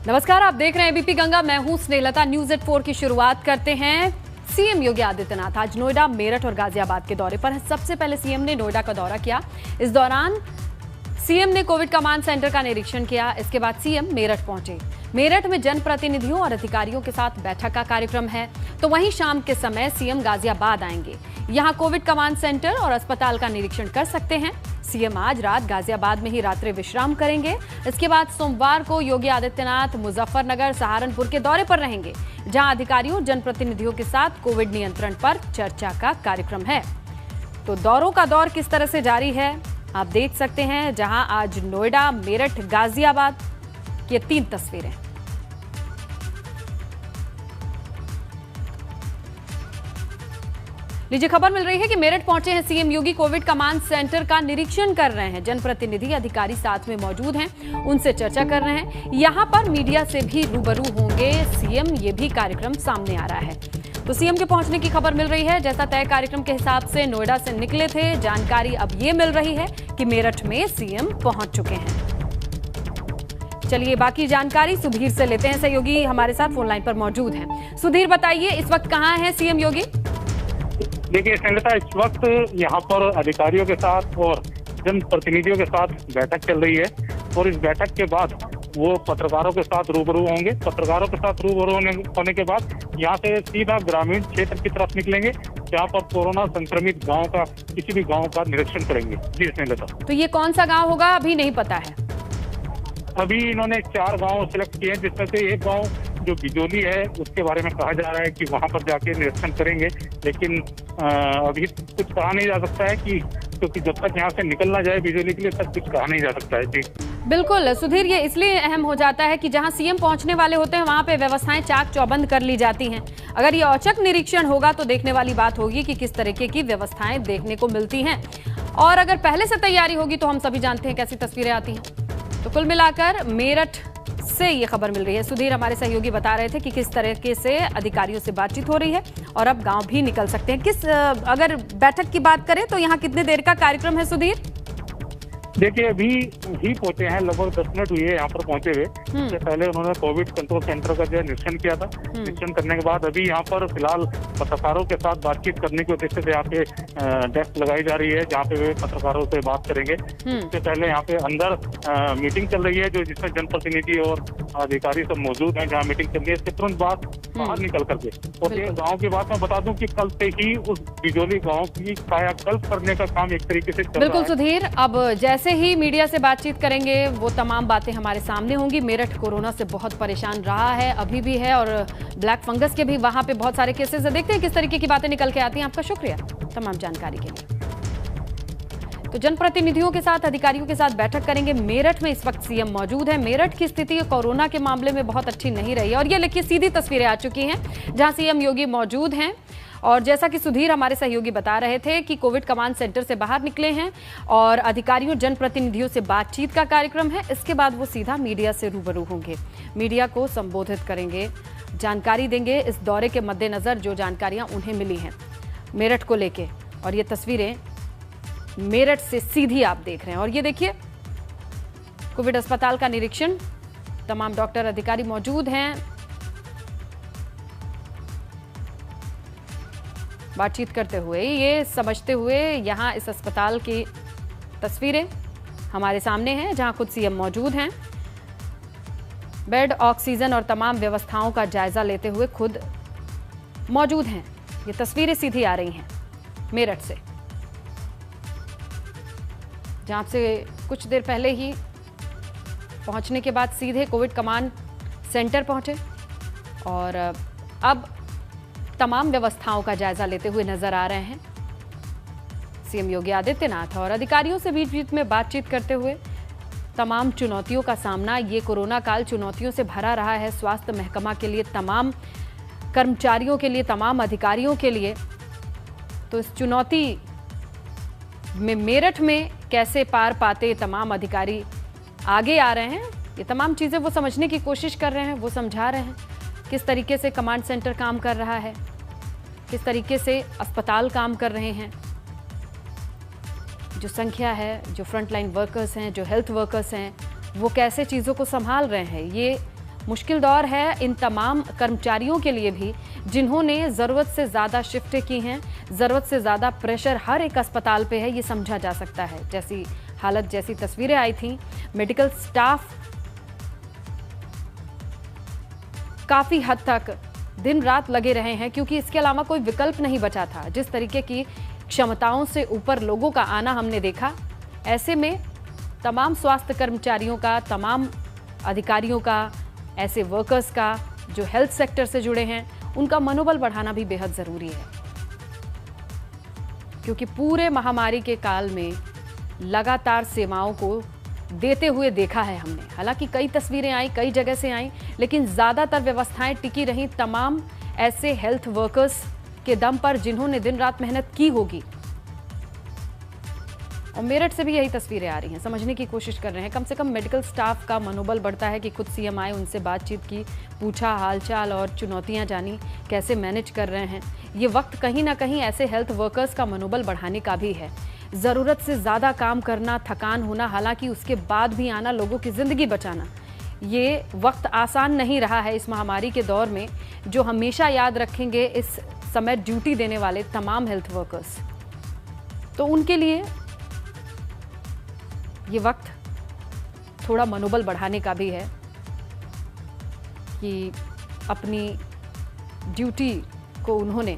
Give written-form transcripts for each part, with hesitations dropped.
नमस्कार, आप देख रहे हैं एबीपी गंगा। मैं हूं स्नेहलता। न्यूज एट 4 की शुरुआत करते हैं। सीएम योगी आदित्यनाथ आज नोएडा, मेरठ और गाजियाबाद के दौरे पर हैं। सबसे पहले सीएम ने नोएडा का दौरा किया। इस दौरान सीएम ने कोविड कमांड सेंटर का निरीक्षण किया। इसके बाद सीएम मेरठ पहुंचे। मेरठ में जनप्रतिनिधियों और अधिकारियों के साथ बैठक का कार्यक्रम है, तो वहीं शाम के समय सीएम गाजियाबाद आएंगे। यहां कोविड कमांड सेंटर और अस्पताल का निरीक्षण कर सकते हैं। सीएम आज रात गाजियाबाद में ही रात्रि विश्राम करेंगे। इसके बाद सोमवार को योगी आदित्यनाथ मुजफ्फरनगर, सहारनपुर के दौरे पर रहेंगे, जहां अधिकारियों, जनप्रतिनिधियों के साथ कोविड नियंत्रण पर चर्चा का कार्यक्रम है। तो दौरों का दौर किस तरह से जारी है आप देख सकते हैं, जहां आज नोएडा, मेरठ, गाजियाबाद ये 3 तस्वीरें। लीजिए, खबर मिल रही है कि मेरठ पहुंचे हैं सीएम योगी। कोविड कमांड सेंटर का निरीक्षण कर रहे हैं। जनप्रतिनिधि, अधिकारी साथ में मौजूद हैं, उनसे चर्चा कर रहे हैं। यहां पर मीडिया से भी रूबरू होंगे सीएम, ये भी कार्यक्रम सामने आ रहा है। तो सीएम के पहुंचने की खबर मिल रही है। जैसा तय कार्यक्रम के हिसाब से नोएडा से निकले थे, जानकारी अब ये मिल रही है कि मेरठ में सीएम पहुंच चुके हैं। चलिए, बाकी जानकारी सुधीर से लेते हैं। सहयोगी हमारे साथ फोन लाइन पर मौजूद हैं। सुधीर, बताइए इस वक्त कहां है सीएम योगी? देखिए स्नेहलता, इस वक्त यहाँ पर अधिकारियों के साथ और जनप्रतिनिधियों के साथ बैठक चल रही है और इस बैठक के बाद वो पत्रकारों के साथ रूबरू होंगे। पत्रकारों के साथ रूबरू होने के बाद यहाँ से सीधा ग्रामीण क्षेत्र की तरफ निकलेंगे, जहाँ पर कोरोना संक्रमित गांव का, किसी भी गांव का निरीक्षण करेंगे। जी स्नेहलता, तो ये कौन सा गाँव होगा अभी नहीं पता है? अभी इन्होंने 4 गांव सिलेक्ट किए हैं, जिसमें से एक गांव जो बिजोली है उसके बारे में कहा जा रहा है कि वहां पर जाके निरीक्षण करेंगे, लेकिन अभी कुछ कहा नहीं जा सकता है कि, क्योंकि जब तक यहाँ से निकल ना जाए बिजोली के लिए, तक कुछ कहा नहीं जा सकता है। जी बिल्कुल सुधीर, ये इसलिए अहम हो जाता है कि जहां सीएम पहुंचने वाले होते हैं वहां पे व्यवस्थाएं चाक चौबंद कर ली जाती हैं। अगर ये औचक निरीक्षण होगा तो देखने वाली बात होगी कि किस तरीके की व्यवस्थाएं देखने को मिलती हैं, और अगर पहले से तैयारी होगी तो हम सभी जानते हैं कैसी तस्वीरें आती हैं। तो कुल मिलाकर मेरठ से ये खबर मिल रही है। सुधीर, हमारे सहयोगी बता रहे थे कि किस तरीके से अधिकारियों से बातचीत हो रही है और अब गांव भी निकल सकते हैं। अगर बैठक की बात करें तो यहाँ कितने देर का कार्यक्रम है सुधीर? देखिए, अभी ही पहुंचे हैं, लगभग 10 मिनट हुए यहाँ पर पहुंचे हुए। इससे पहले उन्होंने कोविड कंट्रोल सेंटर का जो है निरीक्षण किया था। निरीक्षण करने के बाद अभी यहाँ पर फिलहाल पत्रकारों के साथ बातचीत करने के उद्देश्य से यहाँ पे डेस्क लगाई जा रही है, जहाँ पे वे पत्रकारों से बात करेंगे। इससे पहले यहाँ पे अंदर मीटिंग चल रही है, जो जिसमें जनप्रतिनिधि और अधिकारी सब मौजूद हैं, जहाँ मीटिंग चल रही है। इसके तुरंत बाद बाहर निकल करके, और ये गाँव की बात मैं बता दूं कि कल से ही उस बिजोली गाँव की कायाकल्प करने का काम एक तरीके से चल रहा है। बिल्कुल सुधीर, अब जैसे ही मीडिया से बातचीत करेंगे वो तमाम बातें हमारे सामने होंगी। मेरठ कोरोना से बहुत परेशान रहा है, अभी भी है, और ब्लैक फंगस के भी वहां पे बहुत सारे केसेस है। देखते हैं किस तरीके की बातें निकल के आती हैं। आपका शुक्रिया तमाम जानकारी के लिए। तो जनप्रतिनिधियों के साथ, अधिकारियों के साथ बैठक करेंगे। मेरठ में इस वक्त सीएम मौजूद है। मेरठ की स्थिति कोरोना के मामले में बहुत अच्छी नहीं रही है, और ये लिखिए सीधी तस्वीरें आ चुकी हैं जहां सीएम योगी मौजूद हैं। और जैसा कि सुधीर हमारे सहयोगी बता रहे थे कि कोविड कमांड सेंटर से बाहर निकले हैं और अधिकारियों, जनप्रतिनिधियों से बातचीत का कार्यक्रम है। इसके बाद वो सीधा मीडिया से रूबरू होंगे, मीडिया को संबोधित करेंगे, जानकारी देंगे इस दौरे के मद्देनजर जो जानकारियां उन्हें मिली हैं मेरठ को लेके। और ये तस्वीरें मेरठ से सीधी आप देख रहे हैं। और ये देखिए, कोविड अस्पताल का निरीक्षण, तमाम डॉक्टर, अधिकारी मौजूद हैं, बातचीत करते हुए, ये समझते हुए। यहाँ इस अस्पताल की तस्वीरें हमारे सामने हैं जहाँ खुद सीएम मौजूद हैं। बेड, ऑक्सीजन और तमाम व्यवस्थाओं का जायजा लेते हुए खुद मौजूद हैं। ये तस्वीरें सीधी आ रही हैं मेरठ से, जहाँ से कुछ देर पहले ही पहुँचने के बाद सीधे कोविड कमांड सेंटर पहुँचे और अब तमाम व्यवस्थाओं का जायजा लेते हुए नजर आ रहे हैं सीएम योगी आदित्यनाथ, और अधिकारियों से बीच बीच में बातचीत करते हुए। तमाम चुनौतियों का सामना, ये कोरोना काल चुनौतियों से भरा रहा है स्वास्थ्य महकमा के लिए, तमाम कर्मचारियों के लिए, तमाम अधिकारियों के लिए। तो इस चुनौती में मेरठ में कैसे पार पाते तमाम अधिकारी आगे आ रहे हैं, ये तमाम चीज़ें वो समझने की कोशिश कर रहे हैं, वो समझा रहे हैं किस तरीके से कमांड सेंटर काम कर रहा है, किस तरीके से अस्पताल काम कर रहे हैं, जो संख्या है, जो फ्रंटलाइन वर्कर्स हैं, जो हेल्थ वर्कर्स हैं, वो कैसे चीज़ों को संभाल रहे हैं, ये मुश्किल दौर है इन तमाम कर्मचारियों के लिए भी जिन्होंने ज़रूरत से ज़्यादा शिफ्टें की हैं। ज़रूरत से ज़्यादा प्रेशर हर एक अस्पताल पे है, ये समझा जा सकता है। जैसी हालत, जैसी तस्वीरें आई थीं, मेडिकल स्टाफ काफ़ी हद तक दिन रात लगे रहे हैं क्योंकि इसके अलावा कोई विकल्प नहीं बचा था। जिस तरीके की क्षमताओं से ऊपर लोगों का आना हमने देखा, ऐसे में तमाम स्वास्थ्य कर्मचारियों का, तमाम अधिकारियों का, ऐसे वर्कर्स का जो हेल्थ सेक्टर से जुड़े हैं, उनका मनोबल बढ़ाना भी बेहद ज़रूरी है क्योंकि पूरे महामारी के काल में लगातार सेवाओं को देते हुए देखा है हमने। हालांकि कई तस्वीरें आई, कई जगह से आई, लेकिन ज़्यादातर व्यवस्थाएं टिकी रहीं तमाम ऐसे हेल्थ वर्कर्स के दम पर जिन्होंने दिन रात मेहनत की होगी। और मेरठ से भी यही तस्वीरें आ रही हैं। समझने की कोशिश कर रहे हैं, कम से कम मेडिकल स्टाफ का मनोबल बढ़ता है कि खुद सीएम आए, उनसे बातचीत की, पूछा हालचाल और चुनौतियां जानी, कैसे मैनेज कर रहे हैं। ये वक्त कहीं ना कहीं ऐसे हेल्थ वर्कर्स का मनोबल बढ़ाने का भी है। ज़रूरत से ज़्यादा काम करना, थकान होना, हालांकि उसके बाद भी आना, लोगों की ज़िंदगी बचाना, ये वक्त आसान नहीं रहा है इस महामारी के दौर में, जो हमेशा याद रखेंगे इस समय ड्यूटी देने वाले तमाम हेल्थ वर्कर्स। तो उनके लिए ये वक्त थोड़ा मनोबल बढ़ाने का भी है कि अपनी ड्यूटी को उन्होंने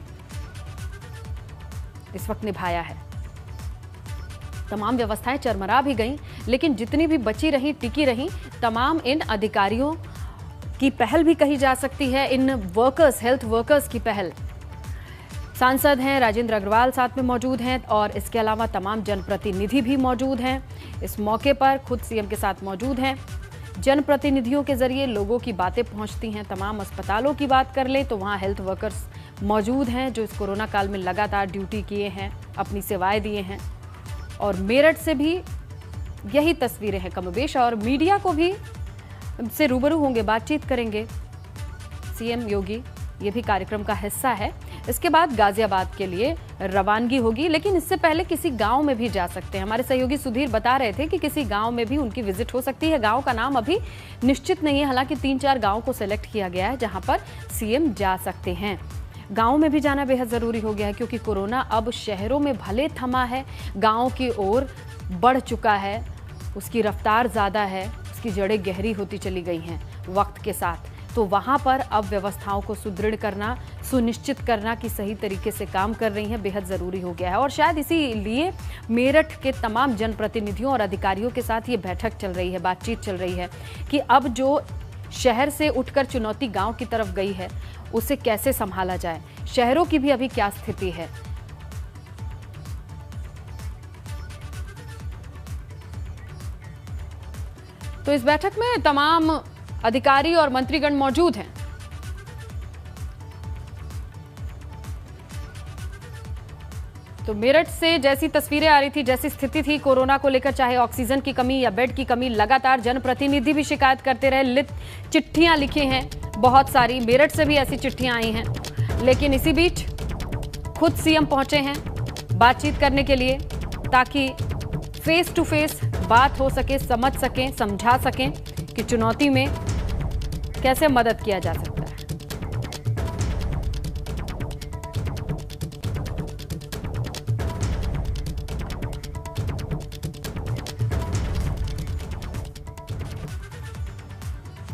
इस वक्त निभाया है। तमाम व्यवस्थाएं चरमरा भी गईं, लेकिन जितनी भी बची रहीं, टिकी रहीं, तमाम इन अधिकारियों की पहल भी कही जा सकती है, इन वर्कर्स, हेल्थ वर्कर्स की पहल। सांसद हैं राजेंद्र अग्रवाल साथ में मौजूद हैं और इसके अलावा तमाम जनप्रतिनिधि भी मौजूद हैं। इस मौके पर खुद सीएम के साथ मौजूद हैं। जनप्रतिनिधियों के जरिए लोगों की बातें पहुंचती हैं। तमाम अस्पतालों की बात कर लें तो वहां हेल्थ वर्कर्स मौजूद हैं जो इस कोरोना काल में लगातार ड्यूटी किए हैं, अपनी सेवाएं दिए हैं। और मेरठ से भी यही तस्वीरें हैं कमोबेश, और मीडिया को भी से रूबरू होंगे, बातचीत करेंगे सीएम योगी, ये भी कार्यक्रम का हिस्सा है। इसके बाद गाजियाबाद के लिए रवानगी होगी, लेकिन इससे पहले किसी गांव में भी जा सकते हैं। हमारे सहयोगी सुधीर बता रहे थे कि किसी गांव में भी उनकी विजिट हो सकती है। गांव का नाम अभी निश्चित नहीं है, हालांकि 3-4 गांव को सिलेक्ट किया गया है जहां पर सीएम जा सकते हैं। गांव में भी जाना बेहद ज़रूरी हो गया है क्योंकि कोरोना अब शहरों में भले थमा है, गांव की ओर बढ़ चुका है, उसकी रफ्तार ज़्यादा है, उसकी जड़ें गहरी होती चली गई हैं वक्त के साथ। तो वहाँ पर अब व्यवस्थाओं को सुदृढ़ करना, सुनिश्चित करना कि सही तरीके से काम कर रही हैं, बेहद ज़रूरी हो गया है। और शायद इसीलिए मेरठ के तमाम जनप्रतिनिधियों और अधिकारियों के साथ ये बैठक चल रही है, बातचीत चल रही है कि अब जो शहर से उठकर चुनौती गांव की तरफ गई है, उसे कैसे संभाला जाए, शहरों की भी अभी क्या स्थिति है। तो इस बैठक में तमाम अधिकारी और मंत्रीगण मौजूद हैं। तो मेरठ से जैसी तस्वीरें आ रही थी, जैसी स्थिति थी कोरोना को लेकर, चाहे ऑक्सीजन की कमी या बेड की कमी, लगातार जनप्रतिनिधि भी शिकायत करते रहे, चिट्ठियां लिखी हैं बहुत सारी। मेरठ से भी ऐसी चिट्ठियां आई हैं, लेकिन इसी बीच खुद सीएम पहुंचे हैं बातचीत करने के लिए ताकि फेस टू फेस बात हो सके, समझ सकें, समझा सकें कि चुनौती में कैसे मदद किया जा सकता है।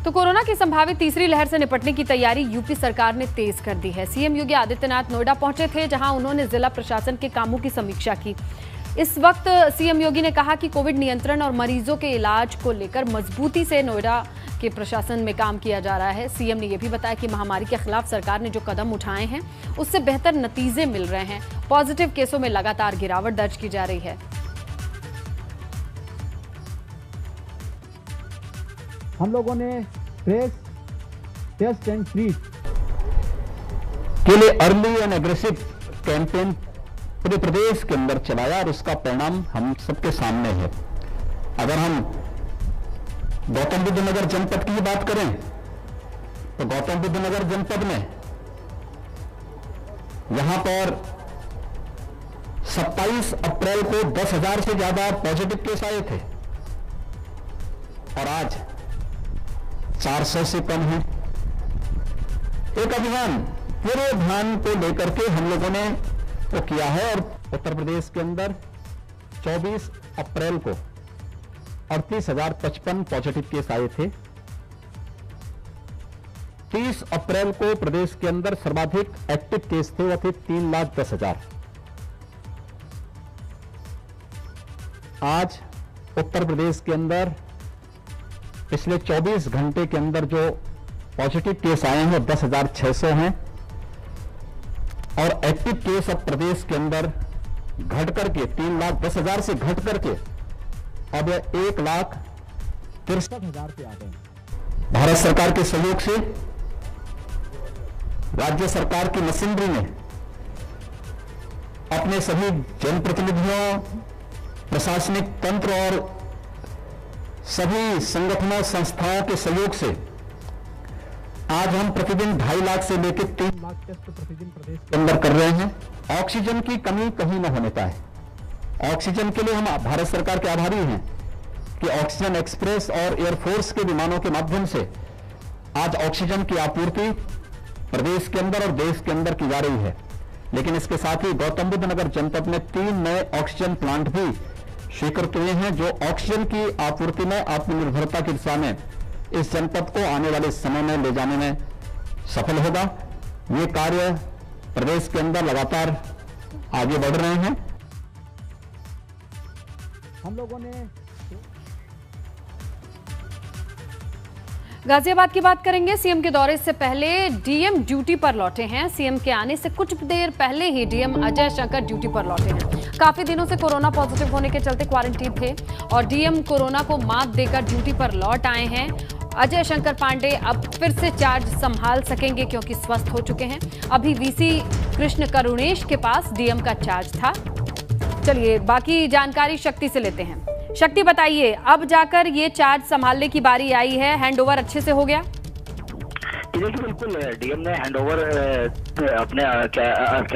तो कोरोना की संभावित तीसरी लहर से निपटने की तैयारी यूपी सरकार ने तेज कर दी है। सीएम योगी आदित्यनाथ नोएडा पहुंचे थे, जहां उन्होंने जिला प्रशासन के कामों की समीक्षा की। इस वक्त सीएम योगी ने कहा कि कोविड नियंत्रण और मरीजों के इलाज को लेकर मजबूती से नोएडा के प्रशासन में काम किया जा रहा है। सीएम ने यह भी बताया कि महामारी के खिलाफ सरकार ने जो कदम उठाए हैं उससे बेहतर नतीजे मिल रहे हैं। पॉजिटिव केसों में लगातार गिरावट दर्ज की जा रही है। हम लोगों ने टेस्ट एंड ट्रीट के लिए अर्ली एंड एग्रेसिव कैंपेन पूरे प्रदेश के अंदर चलाया और उसका परिणाम हम सबके सामने है। अगर हम गौतम बुद्ध नगर जनपद की बात करें तो गौतम बुद्ध नगर जनपद में यहां पर 27 अप्रैल को 10,000 से ज्यादा पॉजिटिव केस आए थे और आज 400 से कम है। एक अभियान पूरे अभियान को लेकर के हम लोगों ने वो किया है और उत्तर प्रदेश के अंदर 24 अप्रैल को 38,055 पॉजिटिव केस आए थे। 30 अप्रैल को प्रदेश के अंदर सर्वाधिक एक्टिव केस थे, वो थे 3,10,000। आज उत्तर प्रदेश के अंदर पिछले 24 घंटे के अंदर जो पॉजिटिव केस आए हैं वो 10,600 हैं और एक्टिव केस अब प्रदेश के अंदर घट करके 3,10,000 से घट करके अब 1,63,000 पे आ गए। भारत सरकार के सहयोग से राज्य सरकार की मशीनरी ने अपने सभी जनप्रतिनिधियों, प्रशासनिक तंत्र और सभी संगठनों संस्थाओं के सहयोग से आज हम प्रतिदिन 2.5 लाख से लेकर 3 लाख टेस्ट प्रतिदिन प्रदेश के अंदर कर रहे हैं। ऑक्सीजन की कमी कहीं न होने पाए। ऑक्सीजन के लिए हम भारत सरकार के आभारी हैं कि ऑक्सीजन एक्सप्रेस और एयरफोर्स के विमानों के माध्यम से आज ऑक्सीजन की आपूर्ति प्रदेश के अंदर और देश के अंदर की जा रही है। लेकिन इसके साथ ही गौतम बुद्ध नगर जनपद में 3 नए ऑक्सीजन प्लांट भी स्वीकृत हुए हैं, जो ऑक्सीजन की आपूर्ति में आत्मनिर्भरता की दिशा में इस जनपद को आने वाले समय में ले जाने में सफल होगा। ये कार्य प्रदेश के अंदर लगातार आगे बढ़ रहे हैं। हम लोगों ने गाजियाबाद की बात करेंगे। सीएम के दौरे से पहले डीएम ड्यूटी पर लौटे हैं। सीएम के आने से कुछ देर पहले ही डीएम अजय शंकर ड्यूटी पर लौटे हैं। काफी दिनों से कोरोना पॉजिटिव होने के चलते क्वारंटीन थे और डीएम कोरोना को मात देकर ड्यूटी पर लौट आए हैं। अजय शंकर पांडे अब फिर से चार्ज संभाल सकेंगे क्योंकि स्वस्थ हो चुके हैं। अभी वीसी कृष्ण करुणेश के पास डीएम का चार्ज था। चलिए बाकी जानकारी शक्ति से लेते हैं। शक्ति बताइए, अब जाकर ये चार्ज संभालने की बारी आई है, हैंडओवर अच्छे से हो गया? देखिए बिल्कुल डीएम ने हैंडओवर अपने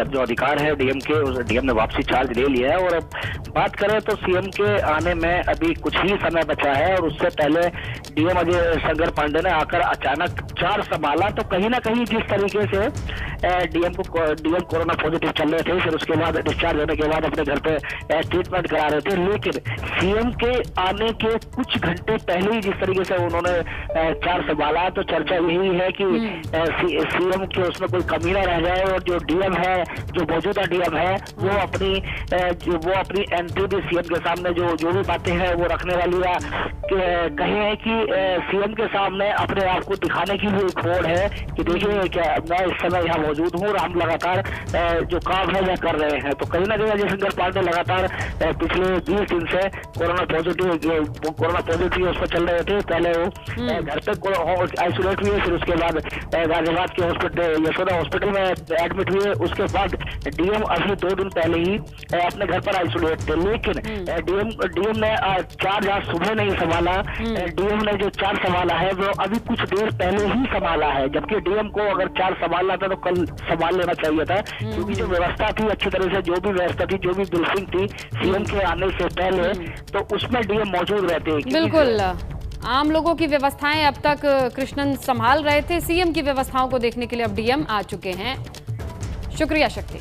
जो अधिकार है डीएम के, उस डीएम ने वापसी चार्ज ले लिया है। और अब बात करें तो सीएम के आने में अभी कुछ ही समय बचा है और उससे पहले डीएम अजय शंकर पांडे ने आकर अचानक चार्ज संभाला। तो कहीं ना कहीं जिस तरीके से डीएम कोरोना पॉजिटिव चल रहे थे, फिर उसके बाद डिस्चार्ज होने के बाद अपने घर पे ट्रीटमेंट करा रहे थे, लेकिन सीएम के आने के कुछ घंटे पहले ही जिस तरीके से उन्होंने चार्ज संभाला, तो चर्चा यही है कि सीएम के उसमें कोई कमी ना रह जाए और जो डीएम है, जो मौजूदा डीएम है, वो अपनी एंट्री भी सीएम के सामने जो भी बातें हैं वो रखने वाली है। कहे है कि सीएम के सामने अपने आप को दिखाने की भी एक होड़ है कि देखिए क्या मैं इस समय यहाँ मौजूद हूँ और हम लगातार जो काम है वह कर रहे हैं। तो कहीं ना कहीं अजय शंकर पांडे लगातार पिछले 20 दिन से कोरोना पॉजिटिव उस पर चल रहे थे। पहले वो घर पे आइसोलेट हुए, फिर उसके बाद गाजियाबाद के यशोदा हॉस्पिटल में एडमिट हुए। उसके बाद डीएम अभी 2 दिन पहले ही अपने घर पर आइसोलेट थे, लेकिन डीएम ने चार्ज आज सुबह नहीं संभाला। डीएम ने जो चार्ज संभाला है वो अभी कुछ देर पहले ही संभाला है, जबकि डीएम को अगर चार्ज संभालना था तो कल संभाल लेना चाहिए था, क्योंकि जो व्यवस्था थी अच्छी तरह से, जो भी व्यवस्था थी, जो भी ब्रीफिंग थी सीएम के आने से पहले, तो उसमें डीएम मौजूद रहते। बिल्कुल, आम लोगों की व्यवस्थाएं अब तक कृष्णन संभाल रहे थे, सीएम की व्यवस्थाओं को देखने के लिए अब डीएम आ चुके हैं। शुक्रिया शक्ति।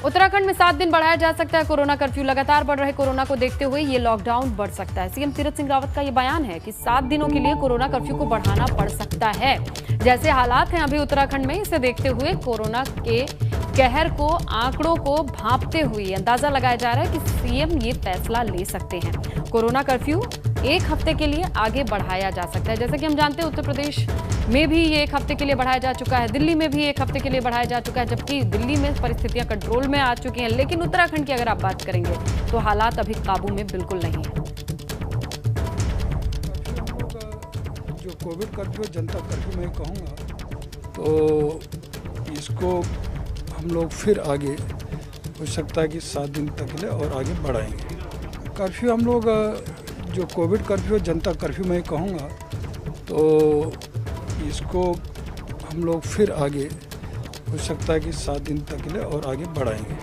उत्तराखंड में 7 दिन बढ़ाया जा सकता है कोरोना कर्फ्यू। लगातार बढ़ रहे कोरोना को देखते हुए ये लॉकडाउन बढ़ सकता है। सीएम तीरथ सिंह रावत का ये बयान है कि 7 दिनों के लिए कोरोना कर्फ्यू को बढ़ाना पड़ सकता है। जैसे हालात हैं अभी उत्तराखंड में, इसे देखते हुए कोरोना के कहर को, आंकड़ों को भांपते हुए अंदाजा लगाया जा रहा है कि सीएम ये फैसला ले सकते हैं। कोरोना कर्फ्यू 1 हफ्ते के लिए आगे बढ़ाया जा सकता है। जैसे कि हम जानते हैं उत्तर प्रदेश में भी ये 1 हफ्ते के लिए बढ़ाया जा चुका है, दिल्ली में भी 1 हफ्ते के लिए बढ़ाया जा चुका है, जबकि दिल्ली में परिस्थितियां कंट्रोल में आ चुकी हैं। लेकिन उत्तराखंड की अगर आप बात करेंगे तो हालात अभी काबू में बिल्कुल नहीं है। जो कोविड कर्फ्यू, जनता कर्फ्यू मैं कहूँगा, तो इसको हम लोग फिर आगे हो सकता है कि 7 दिन तक के लिए और आगे बढ़ाएंगे। कर्फ्यू हम लोग जो कोविड कर्फ्यू, जनता कर्फ्यू मैं कहूँगा, तो इसको हम लोग फिर आगे हो सकता है कि 7 दिन तक के लिए और आगे बढ़ाएंगे।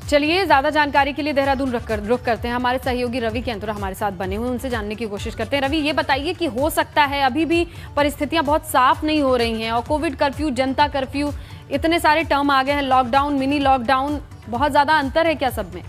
चलिए ज्यादा जानकारी के लिए देहरादून रुक करते हैं। हमारे सहयोगी रवि केंतुरा हमारे साथ बने हुए, उनसे जानने की कोशिश करते हैं। रवि, ये बताइए कि हो सकता है अभी भी परिस्थितियां बहुत साफ नहीं हो रही हैं और कोविड कर्फ्यू, जनता कर्फ्यू, इतने सारे टर्म आ गए हैं, लॉकडाउन, मिनी लॉकडाउन, बहुत ज्यादा अंतर है क्या सब में?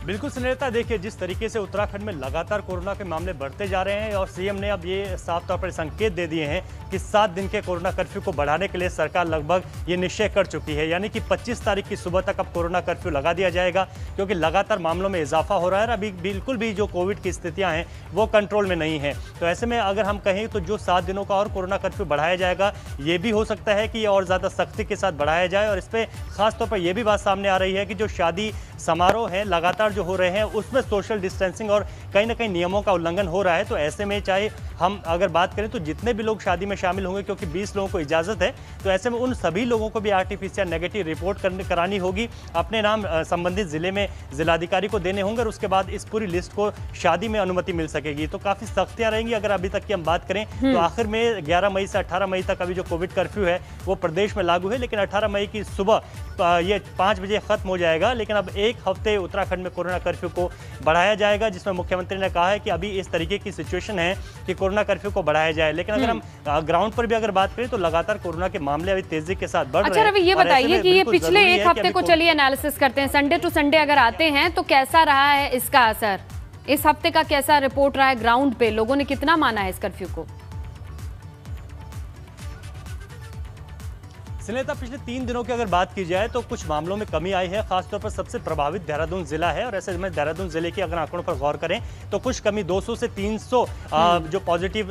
बिल्कुल सुनीता, देखिए जिस तरीके से उत्तराखंड में लगातार कोरोना के मामले बढ़ते जा रहे हैं और सीएम ने अब ये साफ तौर पर संकेत दे दिए हैं कि 7 दिन के कोरोना कर्फ्यू को बढ़ाने के लिए सरकार लगभग ये निश्चय कर चुकी है, यानी कि 25 तारीख की सुबह तक अब कोरोना कर्फ्यू लगा दिया जाएगा, क्योंकि लगातार मामलों में इजाफा हो रहा है और अभी बिल्कुल भी जो कोविड की स्थितियाँ हैं वो कंट्रोल में नहीं है। तो ऐसे में अगर हम कहें तो जो 7 दिनों का और कोरोना कर्फ्यू बढ़ाया जाएगा, ये भी हो सकता है कि ये और ज़्यादा सख्ती के साथ बढ़ाया जाए। और इस पर खासतौर पर यह भी बात सामने आ रही है कि जो शादी समारोह हैं लगातार जो हो रहे हैं उसमें सोशल डिस्टेंसिंग और कहीं ना कहीं नियमों का उल्लंघन हो रहा है। तो ऐसे में चाहे हम अगर बात करें तो जितने भी लोग शादी में शामिल होंगे, क्योंकि 20 लोगों को इजाज़त है, तो ऐसे में उन सभी लोगों को भी आरटीपीसीआर नेगेटिव रिपोर्ट करानी होगी, अपने नाम संबंधित जिले में जिलाधिकारी को देने होंगे और उसके बाद इस पूरी लिस्ट को शादी में अनुमति मिल सकेगी। तो काफ़ी सख्तियाँ रहेंगी। अगर अभी तक की हम बात करें तो आखिर में 11 मई से 18 मई तक अभी जो कोविड कर्फ्यू है वो प्रदेश में लागू है, लेकिन 18 मई की सुबह ये 5 बजे खत्म हो जाएगा। लेकिन अब एक हफ्ते उत्तराखंड में कोरोना कर्फ्यू को बढ़ाया जाएगा, जिसमें मुख्यमंत्री ने कहा है कि अभी इस तरीके की सिचुएशन है कि कोरोना कर्फ्यू को बढ़ाया जाए। लेकिन अगर हम ग्राउंड पर भी अगर बात करें तो लगातार कोरोना के मामले अभी तेजी के साथ बढ़ रहे हैं। अच्छा रवि, ये बताइए कि ये पिछले एक हफ्ते को चलिए एनालिसिस करते हैं, संडे टू संडे अगर आते हैं तो कैसा रहा है इसका असर? इस हफ्ते का कैसा रिपोर्ट रहा है ग्राउंड पे, लोगों ने कितना माना है इस कर्फ्यू को? सुनीता, पिछले 3 दिनों की अगर बात की जाए तो कुछ मामलों में कमी आई है। खासतौर पर सबसे प्रभावित देहरादून जिला है और ऐसे में देहरादून जिले के अगर आंकड़ों पर गौर करें तो कुछ कमी 200 से 300 जो पॉजिटिव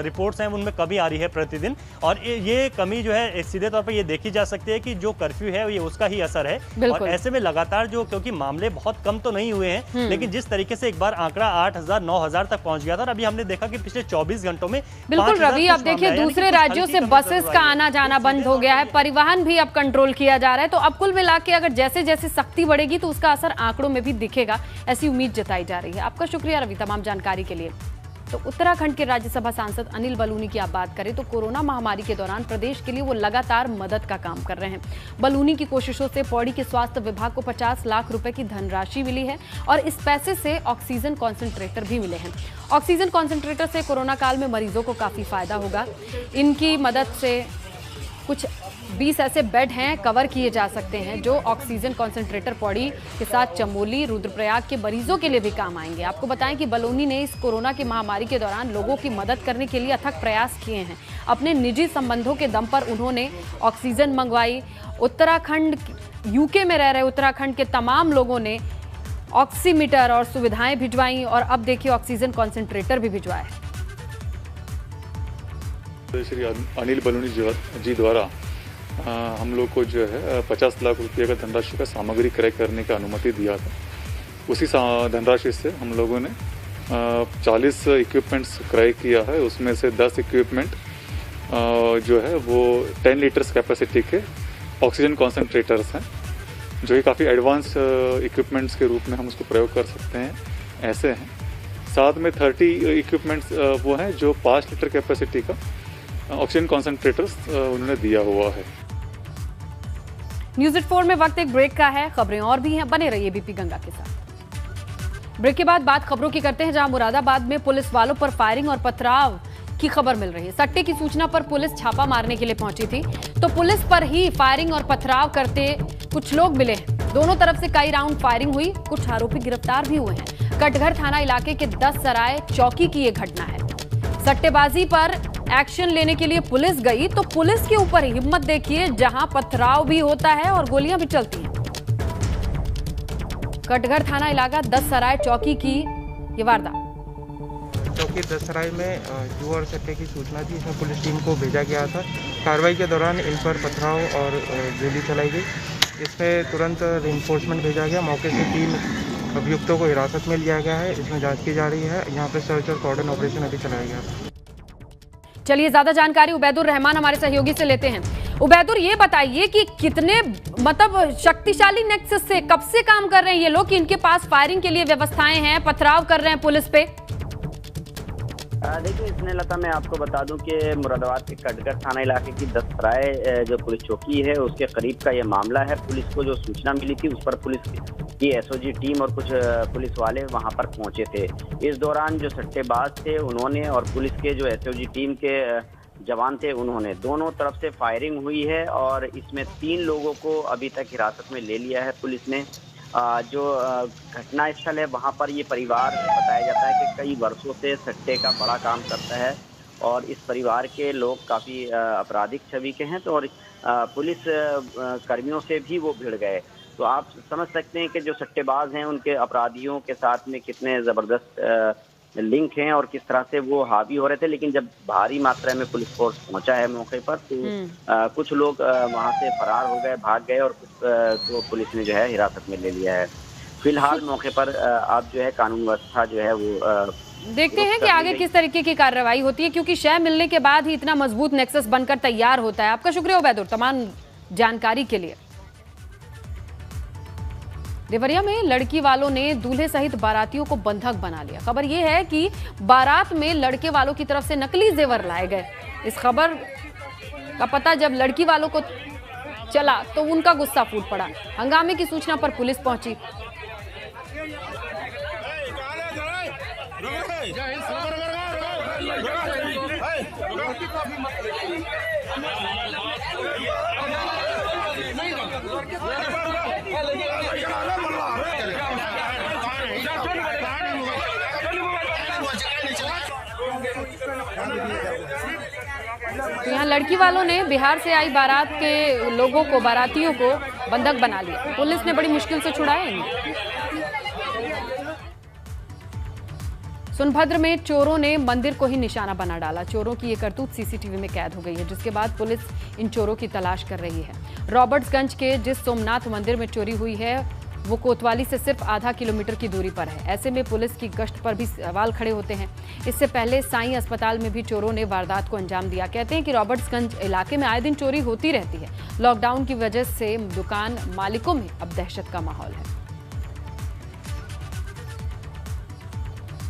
रिपोर्ट्स हैं उनमें कमी आ रही है प्रतिदिन। और ये कमी जो है सीधे तौर पर ये देखी जा सकती है कि जो कर्फ्यू है ये उसका ही असर है। और ऐसे में लगातार जो, क्योंकि मामले बहुत कम तो नहीं हुए हैं, लेकिन जिस तरीके से एक बार आंकड़ा 8000 9000 तक पहुंच गया था और अभी हमने देखा कि पिछले 24 घंटों में बिल्कुल रवि, अब देखिए दूसरे राज्यों से बसेस का आना जाना बंद हो गया है, परिवहन भी अब कंट्रोल किया जा रहा है। तो अब कुल मिला के अगर जैसे जैसे सख्ती बढ़ेगी तो उसका असर आंकड़ों में भी दिखेगा, ऐसी उम्मीद जताई जा रही है। आपका शुक्रिया रवि तमाम जानकारी के लिए। तो उत्तराखंड के राज्यसभा सांसद अनिल बलूनी की आप बात करें तो कोरोना महामारी के दौरान प्रदेश के लिए वो लगातार मदद का काम कर रहे हैं। बलूनी की कोशिशों से पौड़ी के स्वास्थ्य विभाग को 50 लाख रुपए की धनराशि मिली है और इस पैसे से ऑक्सीजन कॉन्सेंट्रेटर भी मिले हैं। ऑक्सीजन कॉन्सेंट्रेटर से कोरोना काल में मरीजों को काफी फायदा होगा। इनकी मदद से कुछ 20 ऐसे बेड हैं कवर किए जा सकते हैं जो ऑक्सीजन कॉन्सेंट्रेटर पौड़ी के साथ चमोली, रुद्रप्रयाग के मरीजों के लिए भी काम आएंगे। आपको बताएं कि बलूनी ने इस कोरोना की महामारी के दौरान लोगों की मदद करने के लिए अथक प्रयास किए हैं। अपने निजी संबंधों के दम पर उन्होंने ऑक्सीजन मंगवाई। उत्तराखंड, यूके में रह रहे उत्तराखंड के तमाम लोगों ने ऑक्सीमीटर और सुविधाएं भिजवाई और अब देखिए ऑक्सीजन कॉन्सेंट्रेटर भी भिजवाए। श्री अनिल बलूनी जी द्वारा हम लोग को जो है 50 लाख रुपये का धनराशि का सामग्री क्रय करने का अनुमति दिया था। उसी धनराशि से हम लोगों ने 40 इक्विपमेंट्स क्रय किया है। उसमें से 10 इक्विपमेंट जो है वो 10 लीटर्स कैपेसिटी के ऑक्सीजन कॉन्सेंट्रेटर्स हैं, जो कि काफ़ी एडवांस इक्विपमेंट्स के रूप में हम उसको प्रयोग कर सकते हैं, ऐसे हैं। साथ में 30 इक्विपमेंट्स वो हैं जो 5 लीटर कैपेसिटी का ऑक्सीजन कॉन्सेंट्रेटर्स उन्होंने दिया हुआ है। न्यूज़ 84 में वक्त एक ब्रेक का है, खबरें और भी हैं, बने रहिए बीपी गंगा के साथ। ब्रेक के बाद बात खबरों की करते हैं, जहां मुरादाबाद में पुलिस वालों पर फायरिंग और पथराव की खबर मिल रही है। सट्टे की सूचना पर पुलिस छापा मारने के लिए पहुंची थी तो पुलिस पर ही फायरिंग और पथराव करते कुछ लोग मिले। दोनों तरफ से कई राउंड फायरिंग हुई, कुछ आरोपी गिरफ्तार भी हुए हैं। कटघर थाना इलाके के 10 सराय चौकी की यह घटना है। सट्टेबाजी पर एक्शन लेने के लिए पुलिस गई तो पुलिस के ऊपर हिम्मत देखिए, जहां पथराव भी होता है और गोलियां भी चलती हैं। कटघर थाना इलाका 10 सराय चौकी की ये वारदात। चौकी 10 सराय में जुआ और सट्टे की सूचना थी, इसमें पुलिस टीम को भेजा गया था। कार्रवाई के दौरान इन पर पथराव और गोली चलाई गई। इसमें तुरंत रिइंफोर्समेंट भेजा गया। मौके से 3 अभियुक्तों को हिरासत में लिया गया है। इसमें जांच की जा रही है। यहाँ पे सर्च और कॉर्डन ऑपरेशन अभी चलाया गया। चलिए ज्यादा जानकारी उबैदुर रहमान हमारे सहयोगी से लेते हैं। उबैदुर, ये बताइए कि कितने मतलब शक्तिशाली नेक्सस से कब से काम कर रहे हैं ये लोग कि इनके पास फायरिंग के लिए व्यवस्थाएं हैं, पथराव कर रहे हैं पुलिस पे? देखिए स्नेहलता, मैं आपको बता दूं कि मुरादाबाद के कटघर थाना इलाके की दसराय जो पुलिस चौकी है उसके करीब का ये मामला है। पुलिस को जो सूचना मिली थी उस पर पुलिस की एसओजी टीम और कुछ पुलिस वाले वहां पर पहुंचे थे। इस दौरान जो सट्टेबाज थे उन्होंने और पुलिस के जो एसओजी टीम के जवान थे उन्होंने दोनों तरफ से फायरिंग हुई है और इसमें 3 लोगों को अभी तक हिरासत में ले लिया है पुलिस ने। जो घटना स्थल है वहाँ पर ये परिवार बताया जाता है कि कई वर्षों से सट्टे का बड़ा काम करता है और इस परिवार के लोग काफ़ी आपराधिक छवि के हैं, तो और पुलिस कर्मियों से भी वो भिड़ गए। तो आप समझ सकते हैं कि जो सट्टेबाज हैं उनके अपराधियों के साथ में कितने ज़बरदस्त लिंक हैं और किस तरह से वो हावी हो रहे थे। लेकिन जब भारी मात्रा में पुलिस फोर्स पहुंचा है मौके पर तो कुछ लोग वहां से फरार हो गए, भाग गए और कुछ को पुलिस ने जो है हिरासत में ले लिया है। फिलहाल मौके पर आप जो है कानून व्यवस्था जो है वो देखते हैं कि आगे किस तरीके की कार्रवाई होती है, क्योंकि शय मिलने के बाद ही इतना मजबूत नेक्सस बनकर तैयार होता है। आपका शुक्रिया उबैदुर तमाम जानकारी के लिए। देवरिया में लड़की वालों ने दूल्हे सहित बारातियों को बंधक बना लिया। खबर यह है कि बारात में लड़के वालों की तरफ से नकली जेवर लाए गए। इस खबर का पता जब लड़की वालों को चला तो उनका गुस्सा फूट पड़ा। हंगामे की सूचना पर पुलिस पहुंची। तो यहाँ लड़की वालों ने बिहार से आई बारात के लोगों को, बारातियों को बंधक बना लिया। पुलिस ने बड़ी मुश्किल से छुड़ाया इन्हें। सोनभद्र में चोरों ने मंदिर को ही निशाना बना डाला। चोरों की ये करतूत सीसीटीवी में कैद हो गई है, जिसके बाद पुलिस इन चोरों की तलाश कर रही है। रॉबर्ट्सगंज के जिस सोमनाथ मंदिर में चोरी हुई है वो कोतवाली से सिर्फ आधा किलोमीटर की दूरी पर है। ऐसे में पुलिस की गश्त पर भी सवाल खड़े होते हैं। इससे पहले साईं अस्पताल में भी चोरों ने वारदात को अंजाम दिया। कहते हैं कि रॉबर्ट्सगंज इलाके में आए दिन चोरी होती रहती है। लॉकडाउन की वजह से दुकान मालिकों में अब दहशत का माहौल है।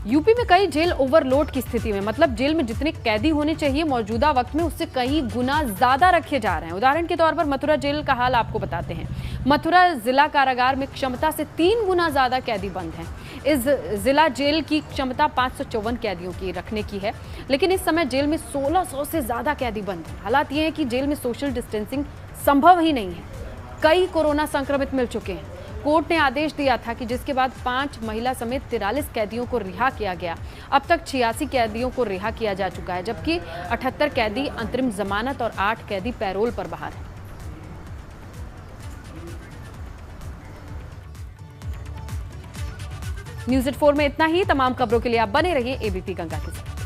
यूपी में कई जेल ओवरलोड की स्थिति में, मतलब जेल में जितने कैदी होने चाहिए मौजूदा वक्त में उससे कई गुना ज्यादा रखे जा रहे हैं। उदाहरण के तौर पर मथुरा जेल का हाल आपको बताते हैं। मथुरा जिला कारागार में क्षमता से 3 गुना ज्यादा कैदी बंद हैं। इस जिला जेल की क्षमता 554 कैदियों की रखने की है, लेकिन इस समय जेल में 1600 से ज्यादा कैदी बंद हैं। हालात ये है कि जेल में सोशल डिस्टेंसिंग संभव ही नहीं है। कई कोरोना संक्रमित मिल चुके हैं। कोर्ट ने आदेश दिया था कि जिसके बाद 5 महिला समेत 43 कैदियों को रिहा किया गया। अब तक 86 कैदियों को रिहा किया जा चुका है, जबकि 78 कैदी अंतरिम जमानत और 8 कैदी पैरोल पर बाहर हैं। न्यूज़ 4 में इतना ही। तमाम खबरों के लिए आप बने रहिए एबीपी गंगा के साथ।